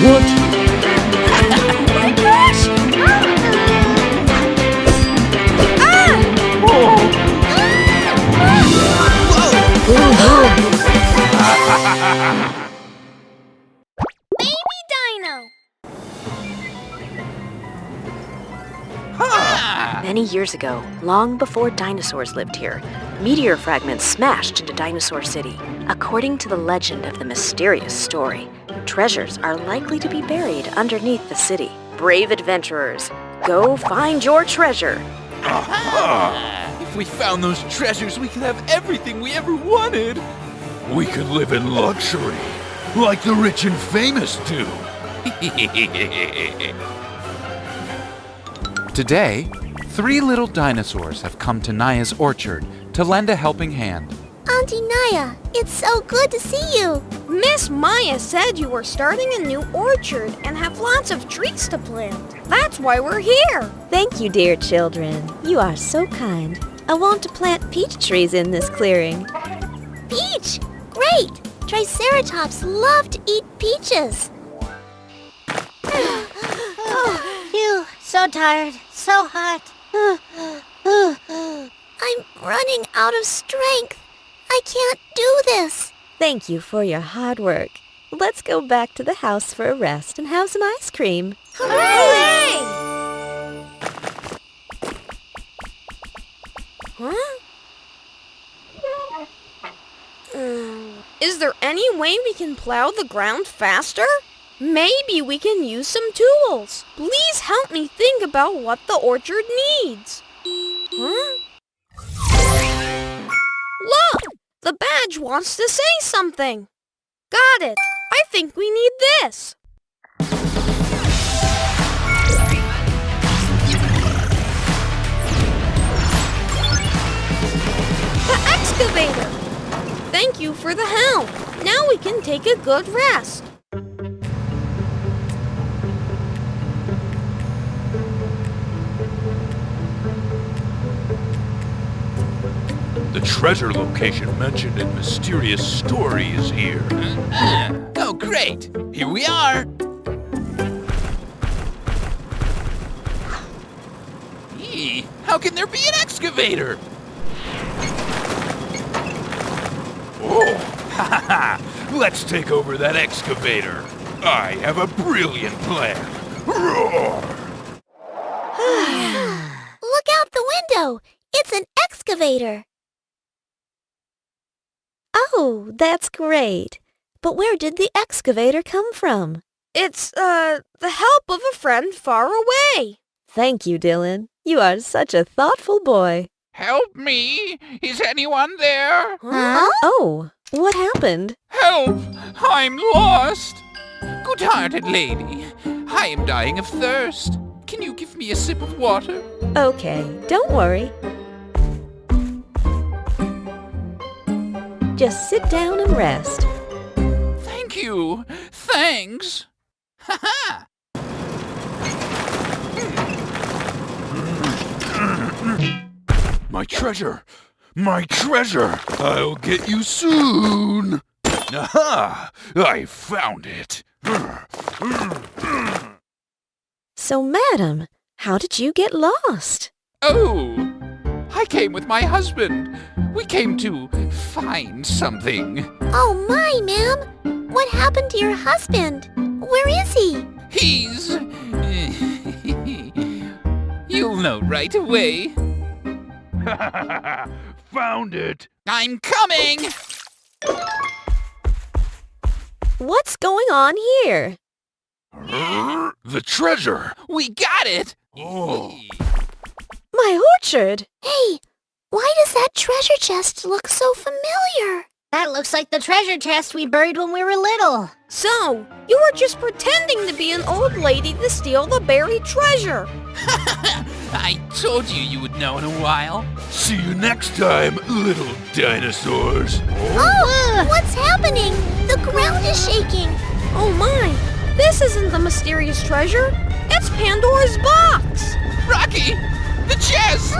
What? Oh my gosh! Baby Dino! Many years ago, long before dinosaurs lived here, meteor fragments smashed into Dinosaur City. According to the legend of the mysterious story, treasures are likely to be buried underneath the city. Brave adventurers, go find your treasure. If we found those treasures, we could have everything we ever wanted. We could live in luxury, like the rich and famous do. Today, 3 little dinosaurs have come to Naya's orchard to lend a helping hand. Auntie Naya, it's so good to see you. Miss Maya said you were starting a new orchard and have lots of trees to plant. That's why we're here. Thank you, dear children. You are so kind. I want to plant peach trees in this clearing. Peach! Great! Triceratops love to eat peaches. Phew, so tired, so hot. I'm running out of strength. I can't do this. Thank you for your hard work. Let's go back to the house for a rest and have some ice cream. Hooray! Huh? Is there any way we can plow the ground faster? Maybe we can use some tools. Please help me think about what the orchard needs. Huh? Look! The badge wants to say something. Got it. I think we need this. The excavator. Thank you for the help. Now we can take a good rest. The treasure location mentioned in mysterious story is here. Oh, great! Here we are! Eee, how can there be an excavator? Oh, ha ha! Let's take over that excavator. I have a brilliant plan. Roar! Look out the window. It's an excavator. Oh, that's great. But where did the excavator come from? It's, the help of a friend far away. Thank you, Dylan. You are such a thoughtful boy. Help me! Is anyone there? Huh? Oh, what happened? Help! I'm lost! Good-hearted lady, I am dying of thirst. Can you give me a sip of water? Okay, don't worry. Just sit down and rest. Thank you! Thanks! Ha-ha! My treasure! My treasure! I'll get you soon! Aha! I found it! So, madam, how did you get lost? Oh! I came with my husband. We came to find something. Oh my, ma'am. What happened to your husband? Where is he? He's... You'll know right away. Found it! I'm coming! What's going on here? The treasure! We got it! Oh. My orchard! Hey, why does that treasure chest look so familiar? That looks like the treasure chest we buried when we were little. So, you were just pretending to be an old lady to steal the buried treasure. I told you would know in a while. See you next time, little dinosaurs! Oh, what's happening? The ground is shaking. Oh my, this isn't the mysterious treasure. It's Pandora's box. Rocky! The chest!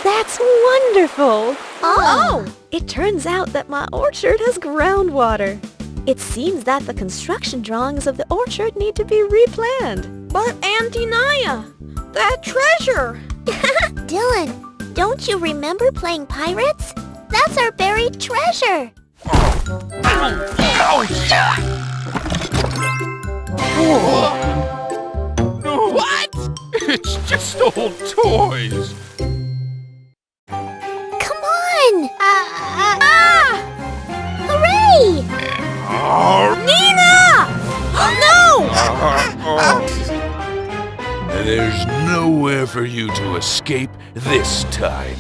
That's wonderful! Oh. It turns out that my orchard has groundwater. It seems that the construction drawings of the orchard need to be replanned. But Auntie Naya, that treasure! Dylan, don't you remember playing pirates? That's our buried treasure. What? It's just old toys. Come on! Hooray! Nina! No! There's nowhere for you to escape this time.